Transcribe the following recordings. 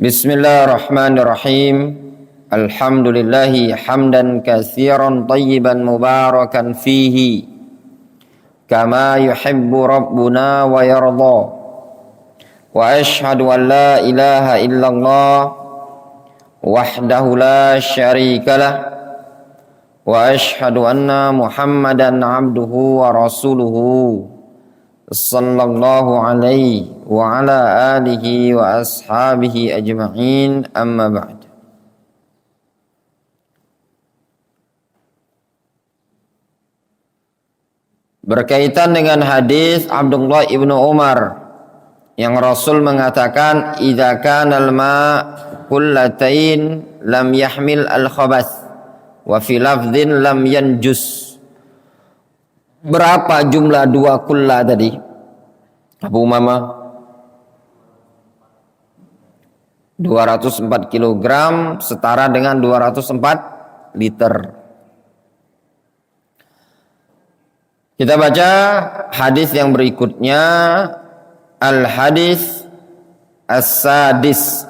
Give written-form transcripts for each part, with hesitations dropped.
Bismillahirrahmanirrahim. Alhamdulillahi hamdan katsiran tayyiban mubarakan fihi kama yuhibbu rabbuna wa yarda. Wa ashhadu an la ilaha illallah wahdahu la syarikalah wa ashhadu anna Muhammadan abduhu wa rasuluhu sallallahu alaihi wa ala alihi wa ashabihi ajma'in, amma ba'd. Berkaitan dengan hadis Abdullah ibnu Umar yang Rasul mengatakan, idza kana al-ma' qullatain lam yahmil al-khabath wa fi lafdhin lam yanjus. Berapa jumlah dua kulla tadi? Abu Umamah 204 kg setara dengan 204 liter. Kita baca hadis yang berikutnya, al-hadis as-sadis.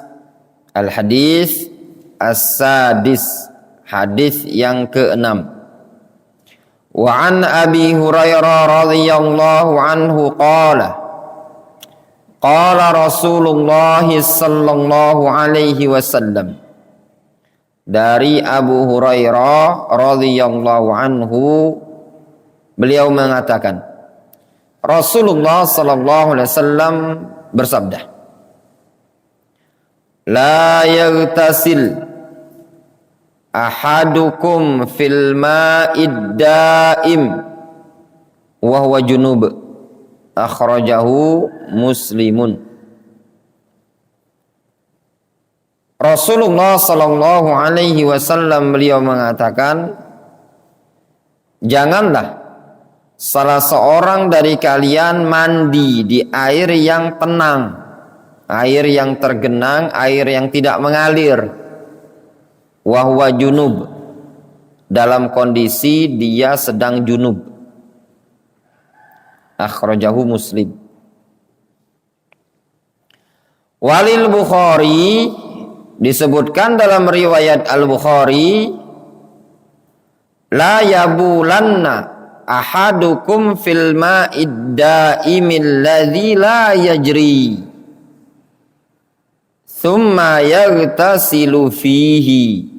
Al-hadis as-sadis, hadis yang ke-6. Wa an Abi Hurairah radhiyallahu anhu qala Rasulullah sallallahu alaihi wasallam. Dari Abu Hurairah radhiyallahu anhu, beliau mengatakan, Rasulullah sallallahu alaihi wasallam bersabda, la yaghtasil ahadukum fil ma'id daim wa huwa junub, akhrajahu Muslimun. Rasulullah sallallahu alaihi wasallam beliau mengatakan, janganlah salah seorang dari kalian mandi di air yang tenang, air yang tergenang, air yang tidak mengalir. Wa huwa junub, dalam kondisi dia sedang junub. Akhrajahu Muslim. Walil Bukhari, disebutkan dalam riwayat Al-Bukhari, la yabulanna ahadukum fil ma'id daimil ladzi la yajri thumma yaghtasilu fihi.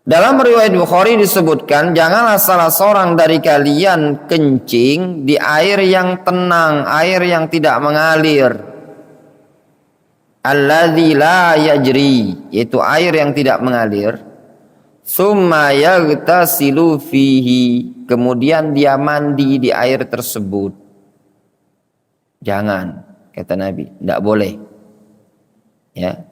Dalam riwayat Bukhari disebutkan, janganlah salah seorang dari kalian kencing di air yang tenang, air yang tidak mengalir. Alladzi la yajri, yaitu air yang tidak mengalir. Tsumma yaghtasilu fihi, kemudian dia mandi di air tersebut. Jangan, kata Nabi, tidak boleh. Ya.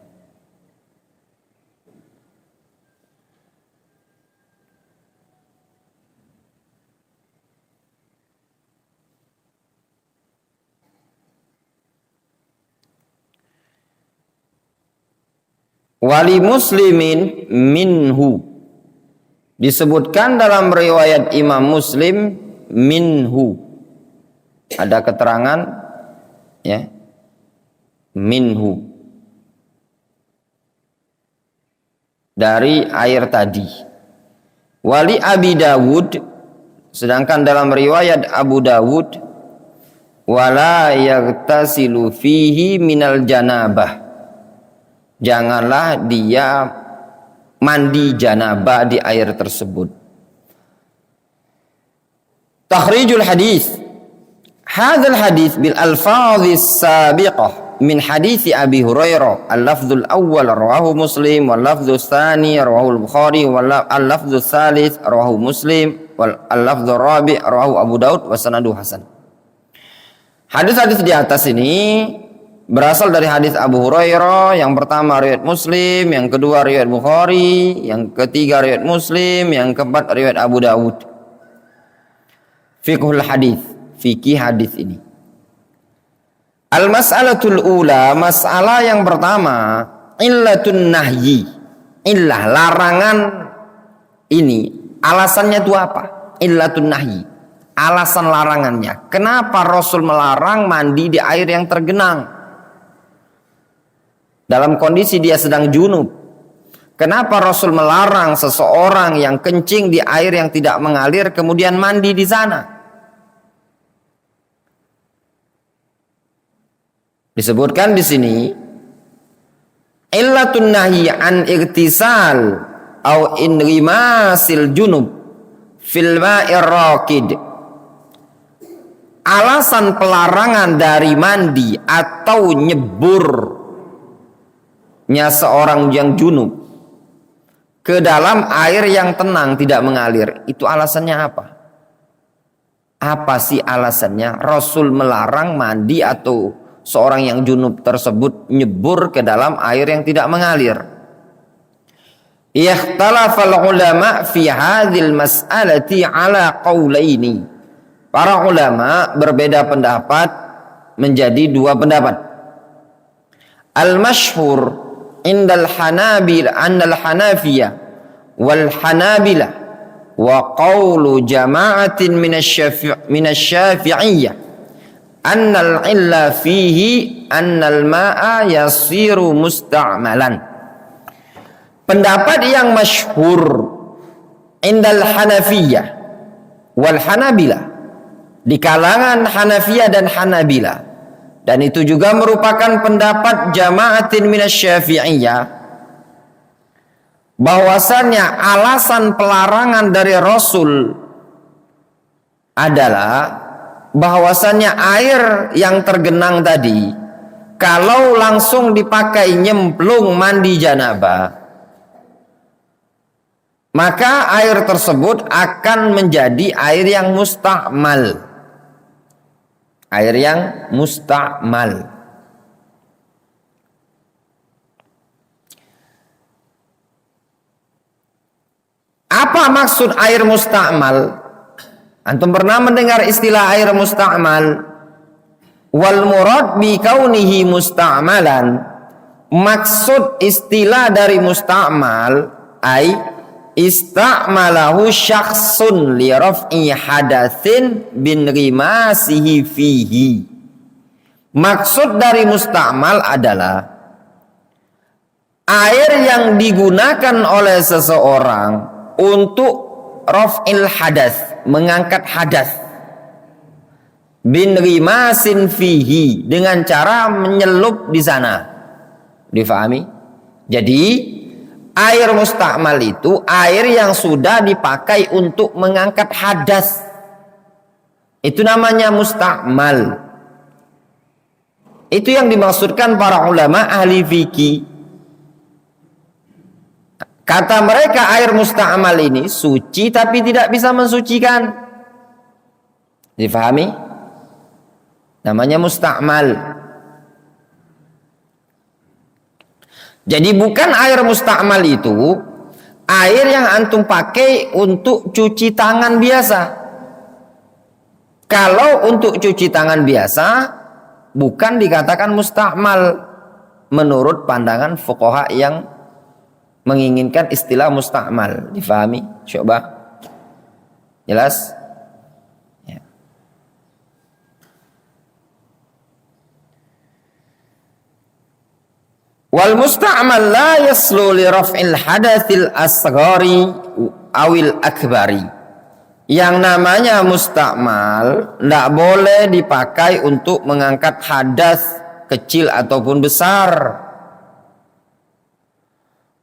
Wali Muslimin minhu, disebutkan dalam riwayat Imam Muslim minhu, ada keterangan ya, minhu, dari air tadi. Wali Abi Dawud, sedangkan dalam riwayat Abu Dawud, wala yaghtasilu fihi minal janabah, janganlah dia mandi janabah di air tersebut. Takhrijul hadis. Hadzal hadis bil alfadhis sabiqah min hadis Abi Hurairah. Al-lafdzul awwal rawahu Muslim, wal lafdzul tsani rawahu Al-Bukhari, wal lafdzul tsalits rawahu Muslim, wal lafdzul rabi' rawahu Abu Daud wa sanaduhu hasan. Hadis-hadis di atas ini berasal dari hadis Abu Hurairah. Yang pertama riwayat Muslim, yang kedua riwayat Bukhari, yang ketiga riwayat Muslim, yang keempat riwayat Abu Dawud. Fiqhul hadis, fikih hadis ini. Al-mas'alatul ula, masalah yang pertama, illatun nahyi. Illah, larangan ini, alasannya itu apa? Illatun nahyi, alasan larangannya. Kenapa Rasul melarang mandi di air yang tergenang? dalam kondisi dia sedang junub. Kenapa Rasul melarang seseorang yang kencing di air yang tidak mengalir kemudian mandi di sana? Disebutkan di sini illatun nahyi an igtisal au inrimasil junub fil ma'ir raqid. Alasan pelarangan dari mandi atau nyeburnya seorang yang junub ke dalam air yang tenang tidak mengalir, itu alasannya apa? Apa sih alasannya Rasul melarang mandi atau seorang yang junub tersebut nyebur ke dalam air yang tidak mengalir? Ikhtalafal ulama fi hadhil mas'alati ala qaulaini. Para ulama berbeda pendapat menjadi dua pendapat. Al-masyhur indal hanabil annal hanafiyah wal hanabila wa qawlu jama'atin minasyafi'iyyah annal illa fihi annal ma'a yasiru musta'malan. Pendapat yang masyhur indal hanafiyah wal hanabila, di kalangan Hanafiyah dan Hanabila, dan itu juga merupakan pendapat jama'atin minasyafi'iyyah, bahwasannya alasan pelarangan dari Rasul adalah bahwasannya air yang tergenang tadi kalau langsung dipakai nyemplung mandi janabah, maka air tersebut akan menjadi air yang mustakmal. Air yang mustakmal. Apa maksud air mustakmal? Antum pernah mendengar istilah air mustakmal? Wal murad bi kaunihi mustakmalan. Maksud istilah dari mustakmal ay ista'malahu syakhsun li raf'i hadatsin bin rimasihi fihi. Maksud dari mustakmal adalah air yang digunakan oleh seseorang untuk raf'il hadas, mengangkat hadas, bin rimasin fihi, dengan cara menyelup di sana. Difahami? Jadi air mustakmal itu air yang sudah dipakai untuk mengangkat hadas. Itu namanya mustakmal. Itu yang dimaksudkan para ulama ahli fikih. Kata mereka air mustakmal ini suci tapi tidak bisa mensucikan. Difahami? Namanya mustakmal. Jadi bukan air mustakmal itu air yang antum pakai untuk cuci tangan biasa. Kalau untuk cuci tangan biasa bukan dikatakan mustakmal menurut pandangan fuqaha yang menginginkan istilah mustakmal. Difahami? Coba. Jelas? Ya. Wal musta'mal la yaslu li raf'il hadatsil asghari awil akbari. Yang namanya mustakmal tidak boleh dipakai untuk mengangkat hadas kecil ataupun besar.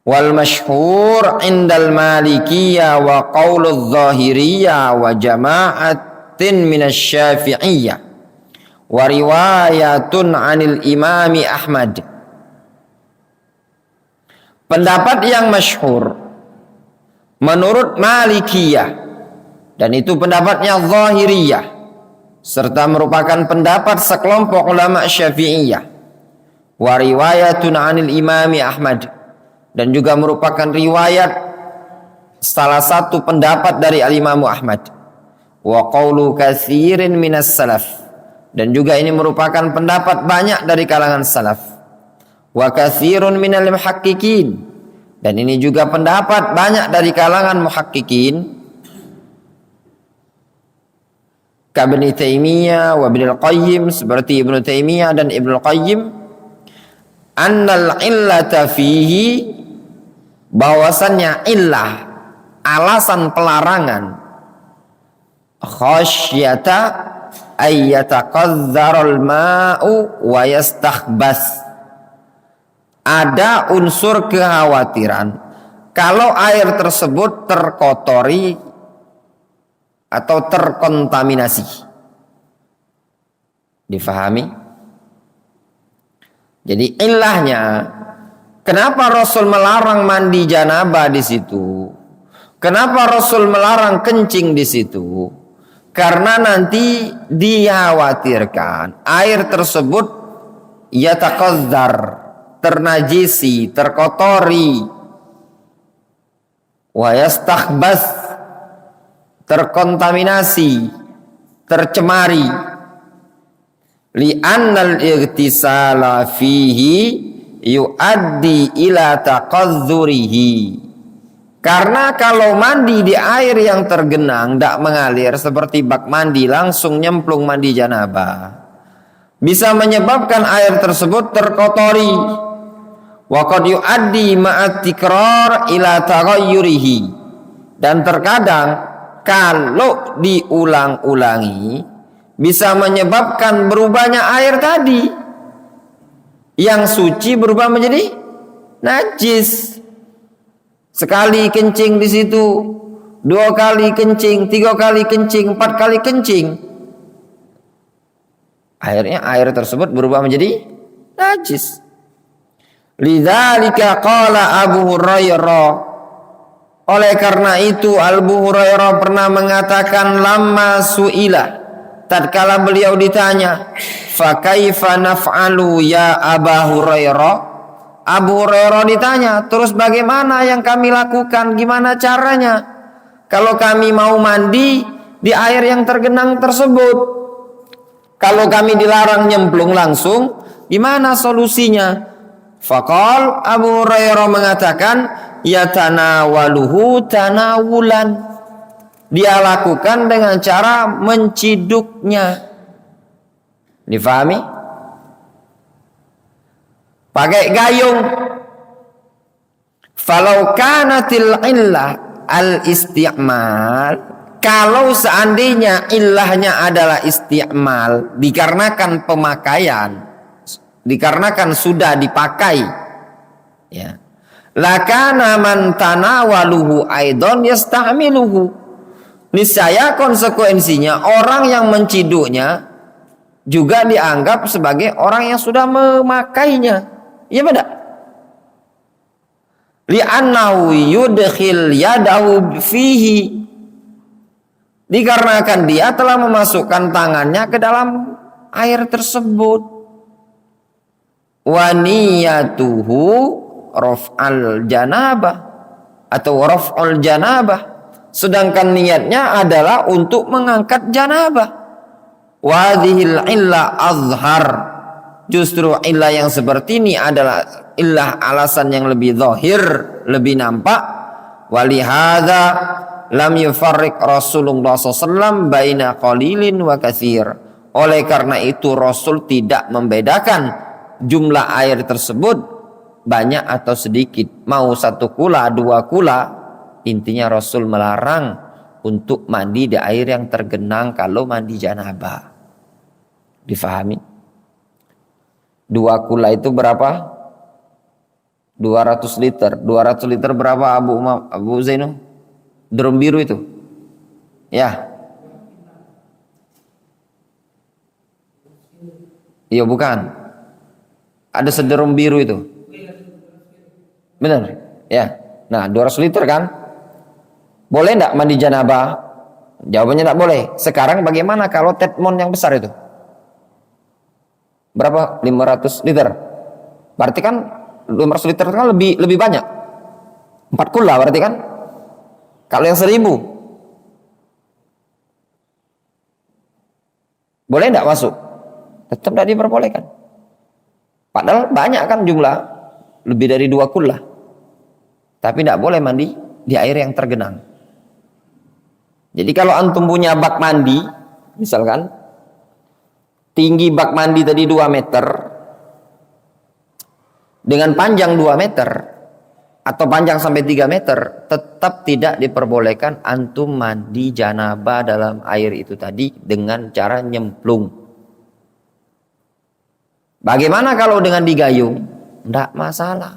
Wal masyhur indal malikiyah wa qauludz zahiriyah wa jama'atin minasyafi'iyyah wa riwayatun 'anil imami Ahmad. Pendapat yang masyhur menurut Malikiyah, dan itu pendapatnya Zahiriyah, serta merupakan pendapat sekelompok ulama Syafi'iyah, wa riwayatun 'anil imami Ahmad, dan juga merupakan riwayat salah satu pendapat dari al-Imam Ahmad, wa qaulu katsirin minas salaf, dan juga ini merupakan pendapat banyak dari kalangan salaf, wa katsirun minal muhaqqiqin, dan ini juga pendapat banyak dari kalangan muhaqqiqin, ka Ibnu Taimiyah wa Ibnu Qayyim, seperti Ibnu Taimiyah dan Ibnu Qayyim, annal illata fihi, bahwasannya illah, alasan pelarangan, khasyata ayyataqadzarul ma'u wa yastakhbas, ada unsur kekhawatiran kalau air tersebut terkotori atau terkontaminasi. Difahami? Jadi ilahnya, kenapa Rasul melarang mandi janabah di situ? Kenapa Rasul melarang kencing di situ? Karena nanti dikhawatirkan air tersebut yataqazzar, ternajisi, terkotori, wa yastakhbas, terkontaminasi, tercemari. Li'annal ightisala fihi yuaddi ila taqazzurihi, karena kalau mandi di air yang tergenang, tidak mengalir seperti bak mandi, langsung nyemplung mandi janabah, bisa menyebabkan air tersebut terkotori. Wa qad yuaddi ma'at tikrar ila taghayyurihi, dan terkadang kalau diulang-ulangi bisa menyebabkan berubahnya air tadi, yang suci berubah menjadi najis. Sekali kencing di situ, 2 kali kencing, 3 kali kencing, 4 kali kencing, akhirnya air tersebut berubah menjadi najis. Lidzalika qala Abu Hurairah, oleh karena itu Abu Hurairah pernah mengatakan, lamma su'ila, tatkala beliau ditanya, fa kaifa naf'alu ya Abu Hurairah, Abu Hurairah ditanya, terus bagaimana yang kami lakukan, gimana caranya kalau kami mau mandi di air yang tergenang tersebut? Kalau kami dilarang nyemplung langsung, gimana solusinya? Faqal, Abu Hurairah mengatakan, yatanawaluhu tanawulan, dia lakukan dengan cara menciduknya. Difahami? Pakai gayung. Falau kanatil illah al isti'mal, kalau seandainya illahnya adalah isti'mal, dikarenakan pemakaian, dikarenakan sudah dipakai, ya, lakana man tanawaluhu aidon yasta'miluhu, niscaya konsekuensinya orang yang menciduknya juga dianggap sebagai orang yang sudah memakainya. Iya benar. Li'annahu yudkhil yadahu fihi, dikarenakan dia telah memasukkan tangannya ke dalam air tersebut. Wa niyatuhu raf'al janabah atau raf'ul janabah, sedangkan niatnya adalah untuk mengangkat janabah. Wadhil illa azhar, justru illah yang seperti ini adalah illah alasan yang lebih zahir, lebih nampak. Walihada lam yufarriq Rasulullah SAW baina qalilin wa katsir, oleh karena itu Rasul tidak membedakan jumlah air tersebut banyak atau sedikit, mau 1 kula, 2 kula, intinya Rasul melarang untuk mandi di air yang tergenang kalau mandi janabah. Difahami? 2 kula itu berapa? 200 liter. 200 liter berapa Abu Zainul? Drum biru itu. Ya. Iya bukan. Ada sederum biru itu. Benar? Ya. Nah, 200 liter kan? Boleh enggak mandi janabah? Jawabannya enggak boleh. Sekarang bagaimana kalau tetmon yang besar itu? Berapa? 500 liter. Berarti kan 500 liter kan lebih banyak. 4 kula berarti kan? Kalau yang 1000 boleh enggak masuk? Tetap tidak diperbolehkan. Padahal banyak kan jumlah, lebih dari 2 kula. Tapi tidak boleh mandi di air yang tergenang. Jadi kalau antum punya bak mandi, misalkan tinggi bak mandi tadi 2 meter, dengan panjang 2 meter atau panjang sampai 3 meter, tetap tidak diperbolehkan antum mandi janabah dalam air itu tadi dengan cara nyemplung. Bagaimana kalau dengan digayung? Tidak masalah.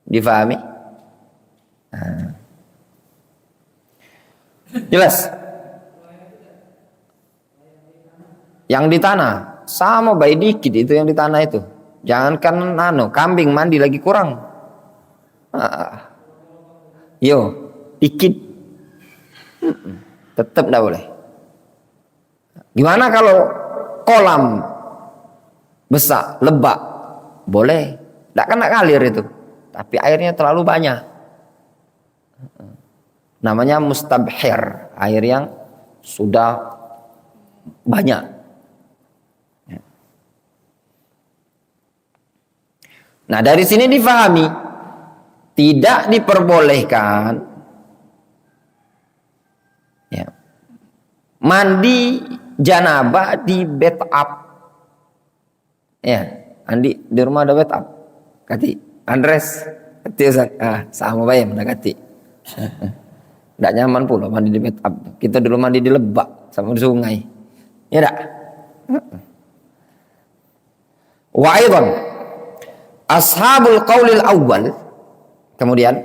Difahami? Nah. Jelas? Yang di tanah sama baik dikit itu yang di tanah itu. Jangankan kambing mandi lagi kurang. Yo, dikit. Tetap tidak boleh. Gimana kalau kolam besar, lebak? Boleh. Tidak kena ngalir itu. Tapi airnya terlalu banyak. Namanya mustabhir. Air yang sudah banyak. Nah, dari sini difahami tidak diperbolehkan ya, mandi janabah di bathtub. Ya, Andi di rumah ada bathtub. Kati Andres, kati sama bayam dah kati. Tidak nyaman pula mandi di bathtub. Kita dulu mandi di lebak sama di sungai. Ya tak? Wa aidan ashabul qaulil awal, kemudian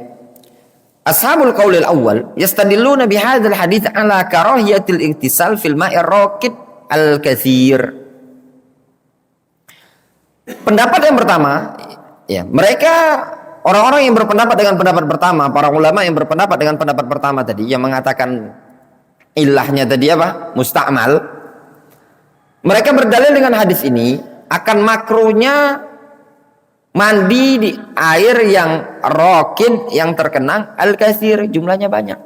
ashabul qaulil awal yastadilluna bihadzal hadits ala karahiyatil iktisal fil ma'ir raqid al katsir. Pendapat yang pertama, ya, mereka orang-orang yang berpendapat dengan pendapat pertama, para ulama yang berpendapat dengan pendapat pertama tadi yang mengatakan ilahnya tadi apa? Musta'mal. Mereka berdalil dengan hadis ini akan makruhnya mandi di air yang raqid, yang terkenang al-katsir, jumlahnya banyak.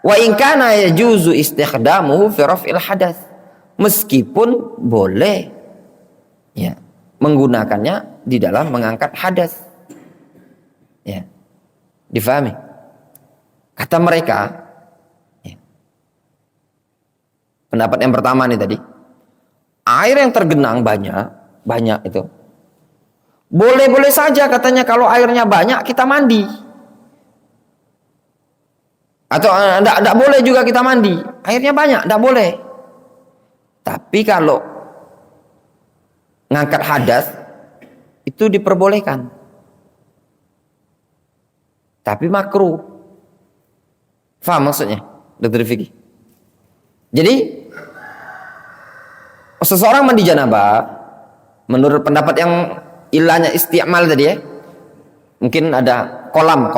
Wa in kana yajuzu istikhdamuhu fi raf'il hadath, meskipun boleh ya menggunakannya di dalam mengangkat hadas. Ya. Difahami? Kata mereka ya, pendapat yang pertama nih tadi, air yang tergenang banyak itu boleh-boleh saja katanya kalau airnya banyak kita mandi. Atau enggak boleh juga kita mandi. Airnya banyak, enggak boleh. Tapi kalau ngangkat hadas itu diperbolehkan. Tapi makruh. Faham maksudnya, Dr. Fikri? Jadi seseorang mandi janabah menurut pendapat yang ilahnya isti'mal tadi ya, mungkin ada kolam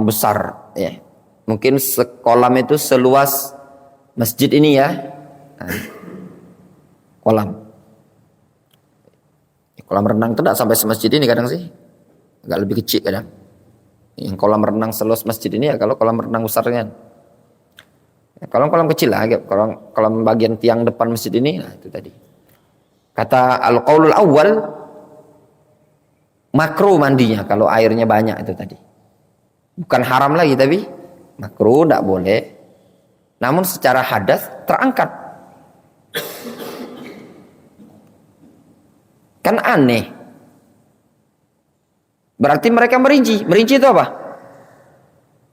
besar ya, mungkin sekolam itu seluas masjid ini ya, kolam renang itu tidak sampai semasjid ini kadang sih, agak lebih kecil kadang. Yang kolam renang seluas masjid ini ya kalau kolam renang besarnya, ya, kolam kecil lah, kolam bagian tiang depan masjid ini, nah itu tadi. Kata al-qaulul awal, makruh mandinya kalau airnya banyak itu tadi. Bukan haram lagi tapi makruh, tidak boleh. Namun secara hadas terangkat. Kan aneh. Berarti mereka merinci. Merinci itu apa?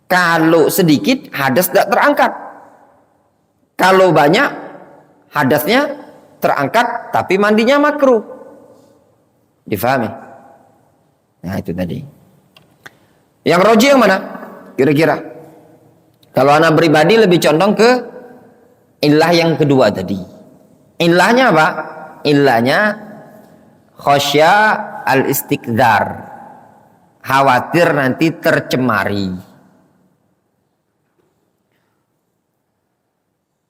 Kalau sedikit hadas tidak terangkat. Kalau banyak hadasnya terangkat tapi mandinya makruh. Difahami? Nah itu tadi. Yang roji yang mana? Kira-kira. Kalau anak pribadi lebih condong ke ilah yang kedua tadi. Ilahnya apa? Ilahnya khosya al-istikdar. Khawatir nanti tercemari.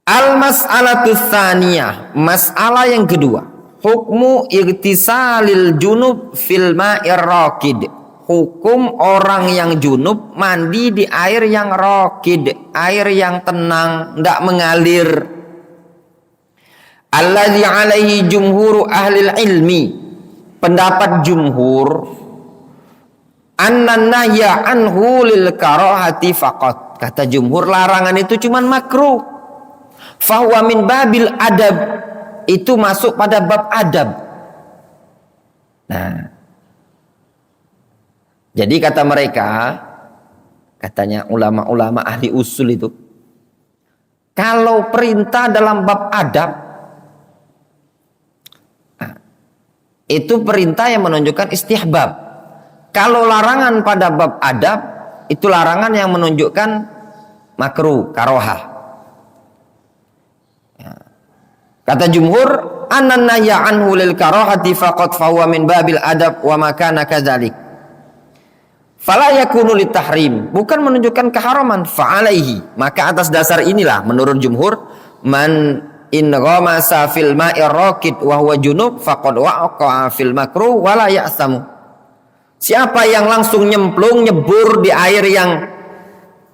Al-mas'alatus tsaniyah. Masalah yang kedua. Hukmu igtisalil junub fil ma'ir raqid. Hukum orang yang junub mandi di air yang raqid, air yang tenang, tidak mengalir. Alladzi alaihi jumhur ahli ilmi. Pendapat jumhur annan nahya anhu lil karahati faqat. Kata jumhur larangan itu cuman makruh. Fahuwa min babil adab. Itu masuk pada bab adab. Nah, jadi kata mereka, katanya ulama-ulama ahli usul itu, kalau perintah dalam bab adab, itu perintah yang menunjukkan istihbab. Kalau larangan pada bab adab, itu larangan yang menunjukkan makruh, karohah. Kata jumhur, anan nahya anhu lil karahati faqad fahuwa min babil adab wa makana kadzalik. Fala yakunu litahrim, bukan menunjukkan keharaman, fa'alaihi. Maka atas dasar inilah menurut jumhur, man in ghamasa fil ma'i raqid wa huwa junub faqad waqa'a fil makruh wa la ya'samu. Siapa yang langsung nyemplung nyebur di air yang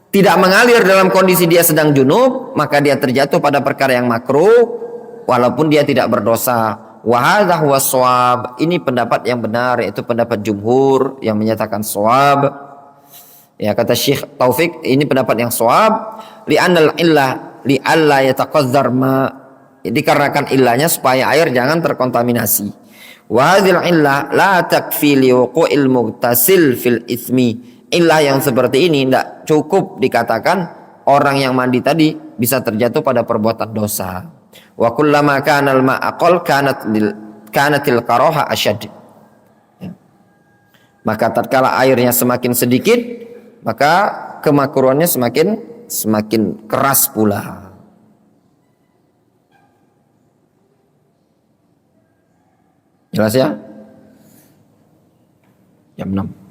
tidak mengalir dalam kondisi dia sedang junub, maka dia terjatuh pada perkara yang makruh walaupun dia tidak berdosa. Wa hadza huwa shawab. Ini pendapat yang benar, yaitu pendapat jumhur yang menyatakan shawab. Ya, kata Syekh Taufik, ini pendapat yang shawab. Li'annal illah li alla yataqazzar ma, dikarenakan illahnya supaya air jangan terkontaminasi. Wa hadzal illah la takfi li wuqu'il mughtasil fil itsmi. Illah yang seperti ini tidak cukup dikatakan orang yang mandi tadi bisa terjatuh pada perbuatan dosa. Wa kullama kana al-ma'aqal kanatil karaha asyad. Ya. Maka tatkala airnya semakin sedikit, maka kemakruhannya semakin keras pula. Jelas ya? Jam 6.